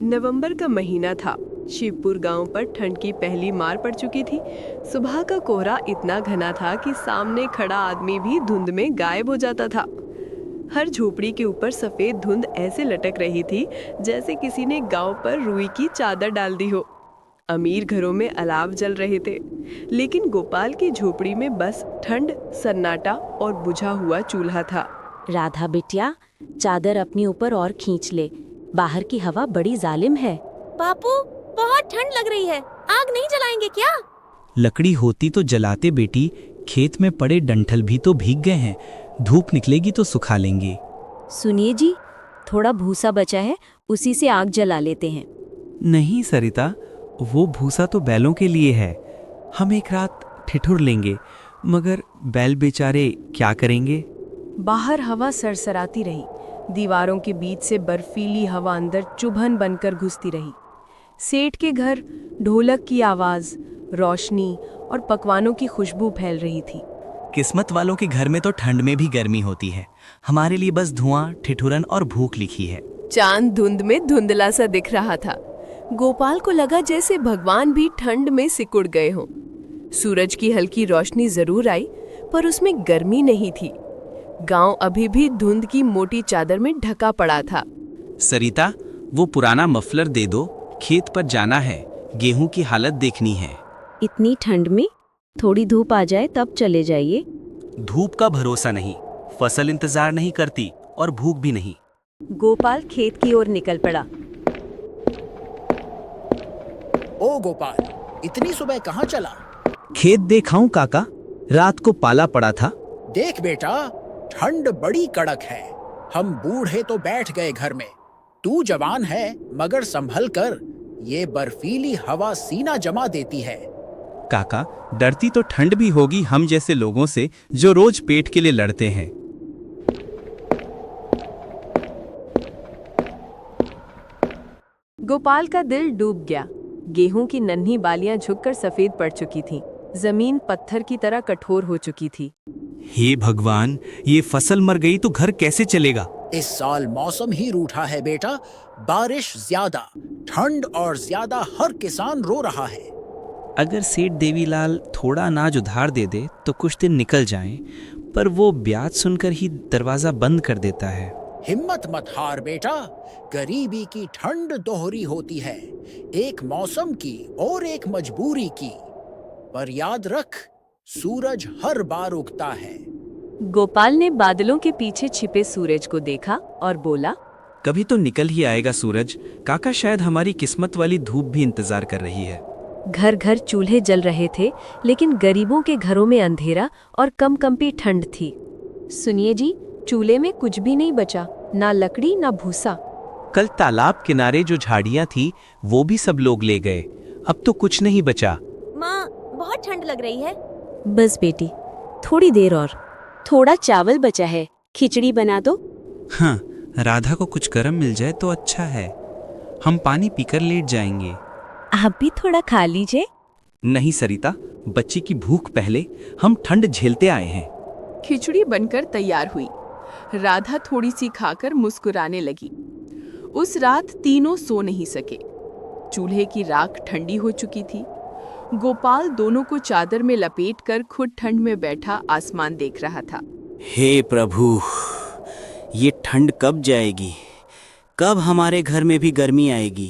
नवंबर का महीना था। शिवपुर गांव पर ठंड की पहली मार पड़ चुकी थी। सुबह का कोहरा इतना घना था कि सामने खड़ा आदमी भी धुंध में गायब हो जाता था। हर झोपड़ी के ऊपर सफेद धुंध ऐसे लटक रही थी जैसे किसी ने गांव पर रुई की चादर डाल दी हो। अमीर घरों में अलाव जल रहे थे, लेकिन गोपाल की झोपड़ी में बस ठंड, सन्नाटा और बुझा हुआ चूल्हा था। राधा बिटिया, चादर अपने ऊपर और खींच ले, बाहर की हवा बड़ी जालिम है। बापू, बहुत ठंड लग रही है, आग नहीं जलाएंगे क्या? लकड़ी होती तो जलाते बेटी, खेत में पड़े डंठल भी तो भीग गए हैं, धूप निकलेगी तो सुखा लेंगे। सुनिए जी, थोड़ा भूसा बचा है, उसी से आग जला लेते हैं। नहीं सरिता, वो भूसा तो बैलों के लिए है। हम एक रात ठिठुर लेंगे, मगर बैल बेचारे क्या करेंगे? बाहर हवा सरसराती रही। दीवारों के बीच से बर्फीली हवा अंदर चुभन बनकर घुसती रही। सेठ के घर ढोलक की आवाज, रोशनी और पकवानों की खुशबू फैल रही थी। किस्मत वालों के घर में तो ठंड में भी गर्मी होती है, हमारे लिए बस धुआं, ठिठुरन और भूख लिखी है। चांद धुंध में धुंधला सा दिख रहा था। गोपाल को लगा जैसे भगवान भी ठंड में सिकुड़ गए हों। सूरज की हल्की रोशनी जरूर आई, पर उसमें गर्मी नहीं थी। गांव अभी भी धुंध की मोटी चादर में ढका पड़ा था। सरिता, वो पुराना मफलर दे दो, खेत पर जाना है, गेहूं की हालत देखनी है। इतनी ठंड में थोड़ी धूप आ जाए तब चले जाइए। धूप का भरोसा नहीं, फसल इंतजार नहीं करती और भूख भी नहीं। गोपाल खेत की ओर निकल पड़ा। ओ गोपाल, इतनी सुबह कहाँ चला? खेत देखाऊं काका, रात को पाला पड़ा था। देख बेटा, ठंड बड़ी कड़क है। हम बूढ़े तो बैठ गए घर में, तू जवान है मगर संभल कर। ये बर्फीली हवा सीना जमा देती है। काका, डरती तो ठंड भी होगी हम जैसे लोगों से जो रोज पेट के लिए लड़ते हैं। गोपाल का दिल डूब गया। गेहूं की नन्ही बालियां झुककर सफेद पड़ चुकी थीं। जमीन पत्थर की तरह कठोर हो चुकी थी। हे भगवान, ये फसल मर गई तो घर कैसे चलेगा? इस साल मौसम ही रूठा है बेटा। बारिश ज्यादा, ठंड और ज्यादा, हर किसान रो रहा है। अगर सेठ देवीलाल थोड़ा अनाज उधार दे दे तो कुछ दिन निकल जाएं, पर वो ब्याज सुनकर ही दरवाजा बंद कर देता है। हिम्मत मत हार बेटा, गरीबी की ठंड दोहरी होती है, एक मौसम की और एक मजबूरी की। पर याद रख, सूरज हर बार उगता है। गोपाल ने बादलों के पीछे छिपे सूरज को देखा और बोला, कभी तो निकल ही आएगा सूरज। काका, शायद हमारी किस्मत वाली धूप भी इंतजार कर रही है। घर घर चूल्हे जल रहे थे, लेकिन गरीबों के घरों में अंधेरा और कंपी ठंड थी। सुनिए जी, चूल्हे में कुछ भी नहीं बचा, ना लकड़ी ना भूसा। कल तालाब किनारे जो झाड़ियां थी वो भी सब लोग ले गए, अब तो कुछ नहीं बचा। माँ, बहुत ठंड लग रही है। बस बेटी, थोड़ी देर और। थोड़ा चावल बचा है, खिचड़ी बना दो। हाँ, राधा को कुछ गरम मिल जाए तो अच्छा है। हम पानी पीकर लेट जाएंगे। आप भी थोड़ा खा लीजिए। नहीं सरिता, बच्ची की भूख पहले, हम ठंड झेलते आए हैं। खिचड़ी बनकर तैयार हुई। राधा थोड़ी सी खाकर मुस्कुराने लगी। उस रात तीनों सो नहीं सके। चूल्हे की राख ठंडी हो चुकी थी। गोपाल दोनों को चादर में लपेटकर खुद ठंड में बैठा आसमान देख रहा था। हे प्रभु, ये ठंड कब जाएगी? कब हमारे घर में भी गर्मी आएगी?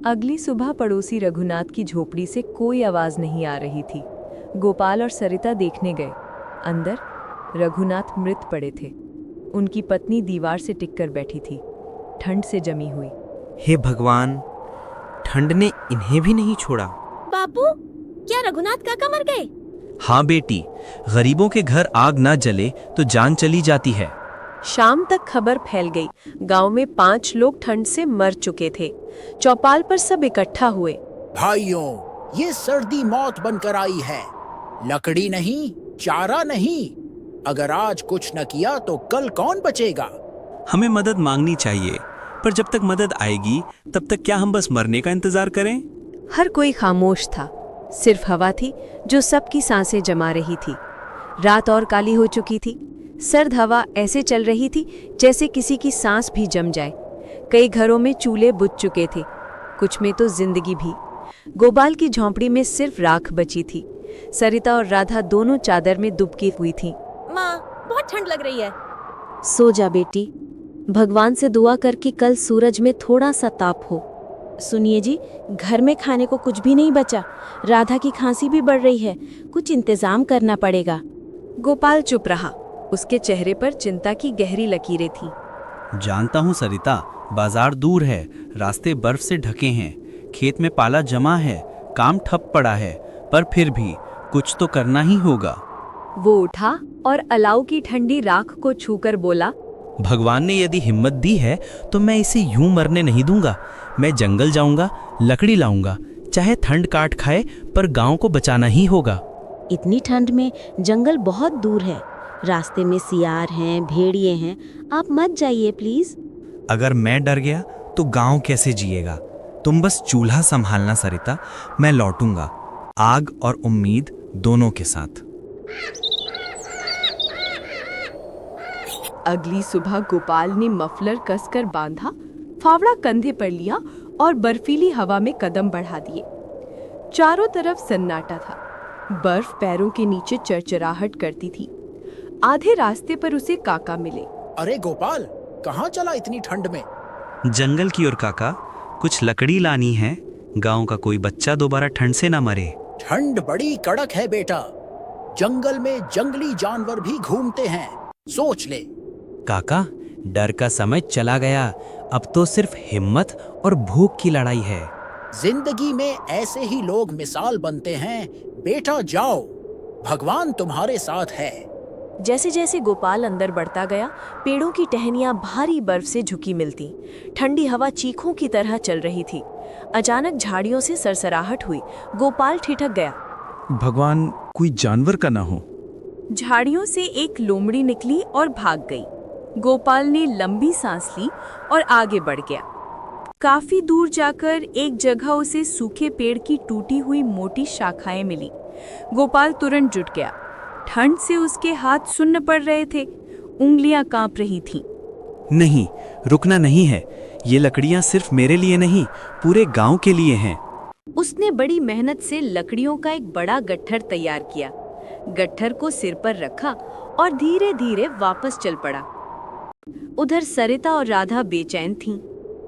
अगली सुबह पड़ोसी रघुनाथ की झोपड़ी से कोई आवाज नहीं आ रही थी। गोपाल और सरिता देखने गए। अंदर रघुनाथ मृत पड़े थे। उनकी पत्नी दीवार से टिककर बैठी थी, ठंड से जमी हुई। हे भगवान, ठंड ने इन्हें भी नहीं छोड़ा। बापू, क्या रघुनाथ काका मर गए? हाँ बेटी, गरीबों के घर आग ना जले तो जान चली जाती है। शाम तक खबर फैल गई। गांव में 5 लोग ठंड से मर चुके थे। चौपाल पर सब इकट्ठा हुए। भाइयों, ये सर्दी मौत बनकर आई है। लकड़ी नहीं, चारा नहीं। अगर आज कुछ न किया तो कल कौन बचेगा? हमें मदद मांगनी चाहिए, पर जब तक मदद आएगी तब तक क्या हम बस मरने का इंतजार करें? हर कोई खामोश था। सिर्फ हवा थी जो सबकी सांसें जमा रही थी। रात और काली हो चुकी थी। सर्द हवा ऐसे चल रही थी जैसे किसी की सांस भी जम जाए। कई घरों में चूल्हे बुझ चुके थे, कुछ में तो जिंदगी भी। गोपाल की झोंपड़ी में सिर्फ राख बची थी। सरिता और राधा दोनों चादर में दुबकी हुई थीं। माँ, बहुत ठंड लग रही है। सो जा बेटी, भगवान से दुआ कर कि कल सूरज में थोड़ा सा ताप हो। सुनिए जी, घर में खाने को कुछ भी नहीं बचा। राधा की खांसी भी बढ़ रही है, कुछ इंतजाम करना पड़ेगा। गोपाल चुप रहा। उसके चेहरे पर चिंता की गहरी लकीरें थीं। जानता हूँ सरिता, बाजार दूर है, रास्ते बर्फ से ढके हैं, खेत में पाला जमा है, काम ठप पड़ा है, पर फिर भी कुछ तो करना ही होगा। वो उठा और अलाव की ठंडी राख को छूकर बोला, भगवान ने यदि हिम्मत दी है तो मैं इसे यूं मरने नहीं दूंगा। मैं जंगल जाऊंगा, लकड़ी लाऊंगा, चाहे ठंड काट खाए, पर गांव को बचाना ही होगा। इतनी ठंड में जंगल बहुत दूर है, रास्ते में सियार हैं, भेड़िए हैं। आप मत जाइए प्लीज। अगर मैं डर गया तो गांव कैसे जिएगा? तुम बस चूल्हा संभालना सरिता, मैं लौटूंगा, आग और उम्मीद दोनों के साथ। अगली सुबह गोपाल ने मफलर कसकर बांधा, फावड़ा कंधे पर लिया और बर्फीली हवा में कदम बढ़ा दिए। चारों तरफ सन्नाटा था, बर्फ पैरों के नीचे चरचराहट करती थी। आधे रास्ते पर उसे काका मिले। अरे गोपाल, कहाँ चला इतनी ठंड में? जंगल की ओर काका, कुछ लकड़ी लानी है, गांव का कोई बच्चा दोबारा ठंड से ना मरे। ठंड बड़ी कड़क है बेटा, जंगल में जंगली जानवर भी घूमते हैं, सोच ले। काका, डर का समय चला गया, अब तो सिर्फ हिम्मत और भूख की लड़ाई है। जिंदगी में ऐसे ही लोग मिसाल बनते हैं। बेटा जाओ, भगवान तुम्हारे साथ है। जैसे जैसे गोपाल अंदर बढ़ता गया, पेड़ों की टहनियां भारी बर्फ से झुकी मिलती। ठंडी हवा चीखों की तरह चल रही थी। अचानक झाड़ियों से सरसराहट हुई। गोपाल ठिठक गया। भगवान कोई जानवर का ना हो। झाड़ियों से एक लोमड़ी निकली और भाग गई। गोपाल ने लंबी सांस ली और आगे बढ़ गया। काफी दूर जाकर एक जगह उसे सूखे पेड़ की टूटी हुई मोटी शाखाएं मिली। गोपाल तुरंत जुट गया। ठंड से उसके हाथ सुन्न पड़ रहे थे, उंगलियां कांप रही थीं। नहीं, रुकना नहीं है। ये लकड़ियां सिर्फ मेरे लिए नहीं, पूरे गांव के लिए हैं। उसने बड़ी मेहनत से लकड़ियों का एक बड़ा गट्ठर तैयार किया। गट्ठर को सिर पर रखा और धीरे धीरे वापस चल पड़ा। उधर सरिता और राधा बेचैन थीं।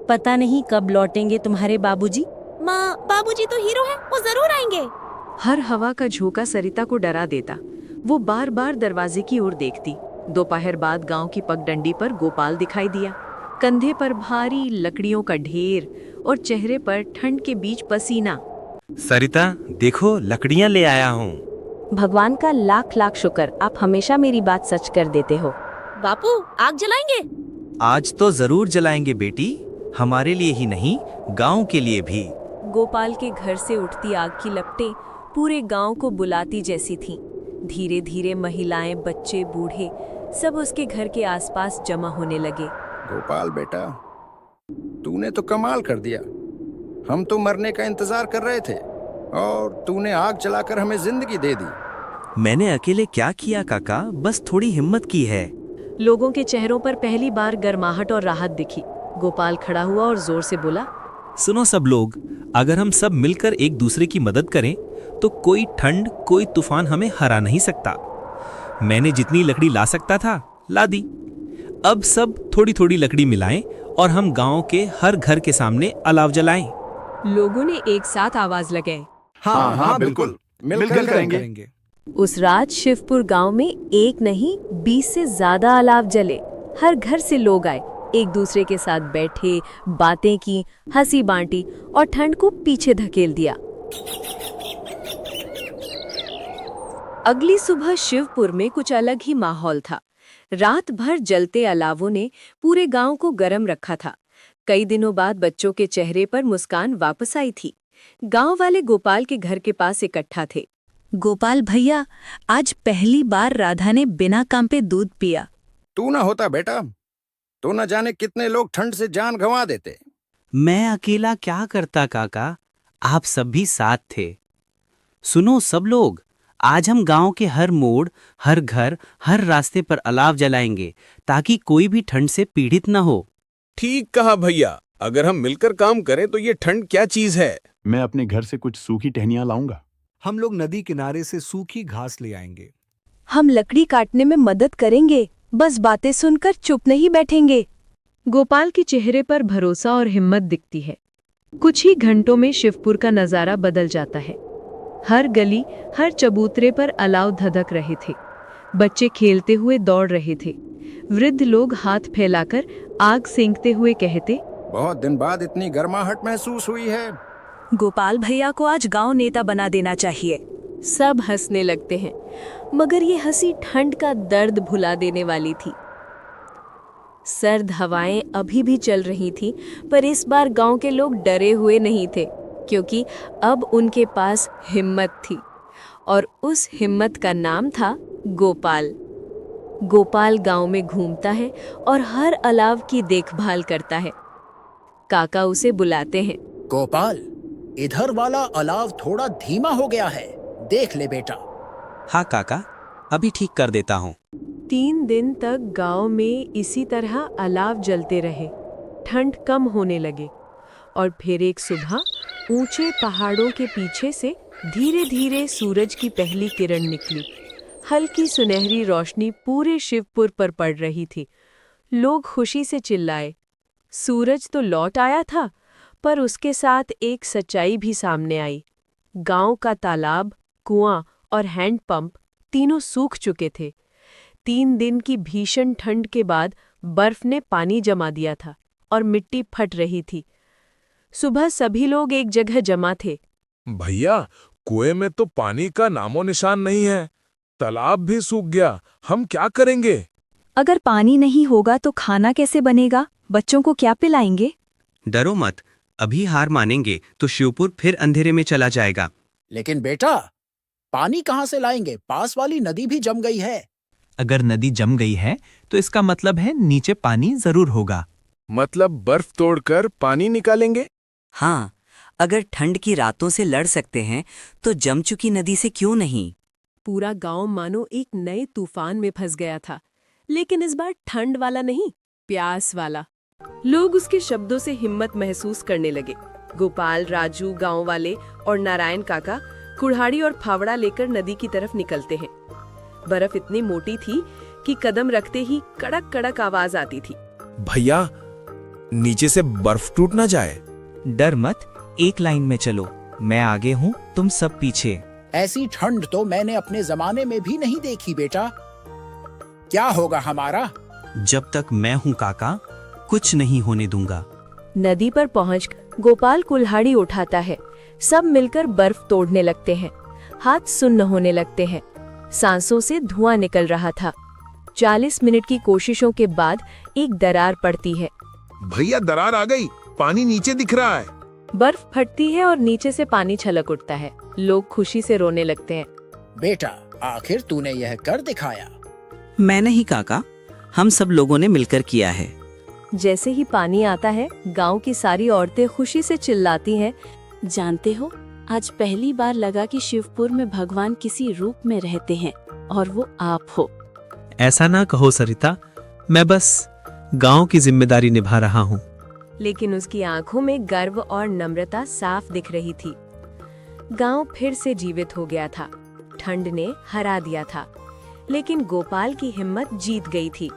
पता नहीं कब लौटेंगे तुम्हारे बाबूजी। माँ, बाबूजी तो हीरो हैं, वो जरूर आएंगे। हर हवा का झोंका सरिता को डरा देता। वो बार बार दरवाजे की ओर देखती। दोपहर बाद गांव की पगडंडी पर गोपाल दिखाई दिया, कंधे पर भारी लकड़ियों का ढेर और चेहरे पर ठंड के बीच पसीना। सरिता देखो, लकड़ियां ले आया हूँ। भगवान का लाख लाख शुक्र, आप हमेशा मेरी बात सच कर देते हो। बापू, आग जलाएंगे? आज तो जरूर जलाएंगे बेटी, हमारे लिए ही नहीं, गांव के लिए भी। गोपाल के घर से उठती आग की लपटें पूरे गांव को बुलाती जैसी थीं। धीरे धीरे महिलाएं, बच्चे, बूढ़े सब उसके घर के आसपास जमा होने लगे। गोपाल बेटा, तूने तो कमाल कर दिया। हम तो मरने का इंतजार कर रहे थे और तूने आग जलाकर हमें जिंदगी दे दी। मैंने अकेले क्या किया काका, बस थोड़ी हिम्मत की है। लोगों के चेहरों पर पहली बार गर्माहट और राहत दिखी। गोपाल खड़ा हुआ और जोर से बोला, सुनो सब लोग, अगर हम सब मिलकर एक दूसरे की मदद करें तो कोई ठंड, कोई तूफान हमें हरा नहीं सकता। मैंने जितनी लकड़ी ला सकता था ला दी। अब सब थोड़ी थोड़ी लकड़ी मिलाएं और हम गांव के हर घर के सामने अलाव जलाएं। लोगों ने एक साथ आवाज लगाई। हाँ हाँ बिल्कुल, मिलकर करेंगे। उस रात शिवपुर गांव में एक नहीं 20 से ज्यादा अलाव जले। हर घर से लोग आए, एक दूसरे के साथ बैठे, बातें की, हंसी बांटी और ठंड को पीछे धकेल दिया। अगली सुबह शिवपुर में कुछ अलग ही माहौल था। रात भर जलते अलावों ने पूरे गांव को गर्म रखा था। कई दिनों बाद बच्चों के चेहरे पर मुस्कान वापस आई थी। गांव वाले गोपाल के घर के पास इकट्ठा थे। गोपाल भैया, आज पहली बार राधा ने बिना काम पे दूध पिया। तू ना होता बेटा तो न जाने कितने लोग ठंड से जान गंवा देते। मैं अकेला क्या करता काका, आप सब भी साथ थे। सुनो सब लोग, आज हम गांव के हर मोड़, हर घर, हर रास्ते पर अलाव जलाएंगे ताकि कोई भी ठंड से पीड़ित न हो। ठीक कहा भैया, अगर हम मिलकर काम करें तो ये ठंड क्या चीज है। मैं अपने घर से कुछ सूखी टहनियां लाऊंगा। हम लोग नदी किनारे से सूखी घास ले आएंगे। हम लकड़ी काटने में मदद करेंगे, बस बातें सुनकर चुप नहीं बैठेंगे। गोपाल के चेहरे पर भरोसा और हिम्मत दिखती है। कुछ ही घंटों में शिवपुर का नजारा बदल जाता है। हर गली, हर चबूतरे पर अलाव धधक रहे थे। बच्चे खेलते हुए दौड़ रहे थे। वृद्ध लोग हाथ फैलाकर आग सेंकते हुए कहते, बहुत दिन बाद इतनी गर्माहट महसूस हुई है। गोपाल भैया को आज गांव नेता बना देना चाहिए। सब हंसने लगते हैं, मगर ये हंसी ठंड का दर्द भुला देने वाली थी। सर्द हवाएं अभी भी चल रही थी, पर इस बार गांव के लोग डरे हुए नहीं थे, क्योंकि अब उनके पास हिम्मत थी, और उस हिम्मत का नाम था गोपाल। गोपाल गांव में घूमता है और हर अलाव की देखभाल करता है। काका उसे बुलाते हैं। गोपाल, इधर वाला अलाव थोड़ा धीमा हो गया है, देख ले बेटा। हाँ काका, अभी ठीक कर देता हूँ। 3 दिन तक गांव में इसी तरह अलाव जलते रहे। ठंड कम होने लगे और फिर एक सुबह ऊंचे पहाड़ों के पीछे से धीरे धीरे सूरज की पहली किरण निकली। हल्की सुनहरी रोशनी पूरे शिवपुर पर पड़ रही थी। लोग खुशी से चिल्लाए। सूरज तो लौट आया था, पर उसके साथ एक सच्चाई भी सामने आई। गांव का तालाब, कुआं और हैंडपंप तीनों सूख चुके थे। 3 दिन की भीषण ठंड के बाद बर्फ ने पानी जमा दिया था और मिट्टी फट रही थी। सुबह सभी लोग एक जगह जमा थे। भैया, कुएं में तो पानी का नामो निशान नहीं है, तालाब भी सूख गया, हम क्या करेंगे? अगर पानी नहीं होगा तो खाना कैसे बनेगा? बच्चों को क्या पिलाएंगे? डरो मत, अभी हार मानेंगे तो शिवपुर फिर अंधेरे में चला जाएगा। लेकिन बेटा, पानी कहाँ से लाएंगे? पास वाली नदी भी जम गई है। अगर नदी जम गई है तो इसका मतलब है नीचे पानी जरूर होगा। मतलब बर्फ तोड़कर पानी निकालेंगे? हाँ, अगर ठंड की रातों से लड़ सकते हैं तो जम चुकी नदी से क्यों नहीं? पूरा गांव मानो एक नए तूफान में फंस गया था, लेकिन इस बार ठंड वाला नहीं, प्यास वाला। लोग उसके शब्दों से हिम्मत महसूस करने लगे। गोपाल, राजू, गांव वाले और नारायण काका कुल्हाड़ी और फावड़ा लेकर नदी की तरफ निकलते हैं। बर्फ इतनी मोटी थी कि कदम रखते ही कड़क कड़क आवाज आती थी। भैया, नीचे से बर्फ टूट ना जाए। डर मत, एक लाइन में चलो, मैं आगे हूँ, तुम सब पीछे। ऐसी ठंड तो मैंने अपने जमाने में भी नहीं देखी बेटा। क्या होगा हमारा? जब तक मैं हूँ काका, कुछ नहीं होने दूंगा। नदी पर पहुंच गोपाल कुल्हाड़ी उठाता है। सब मिलकर बर्फ तोड़ने लगते हैं। हाथ सुन्न होने लगते हैं। सांसों से धुआं निकल रहा था। 40 मिनट की कोशिशों के बाद एक दरार पड़ती है। भैया, दरार आ गई, पानी नीचे दिख रहा है। बर्फ फटती है और नीचे से पानी छलक उठता है। लोग खुशी से रोने लगते हैं। बेटा, आखिर तूने यह कर दिखाया। मैं नहीं काका, हम सब लोगों ने मिलकर किया है। जैसे ही पानी आता है, गांव की सारी औरतें खुशी से चिल्लाती हैं, जानते हो, आज पहली बार लगा कि शिवपुर में भगवान किसी रूप में रहते हैं और वो आप हो। ऐसा ना कहो सरिता, मैं बस गांव की जिम्मेदारी निभा रहा हूँ। लेकिन उसकी आंखों में गर्व और नम्रता साफ दिख रही थी। गांव फिर से जीवित हो गया था। ठंड ने हरा दिया था, लेकिन गोपाल की हिम्मत जीत गई थी।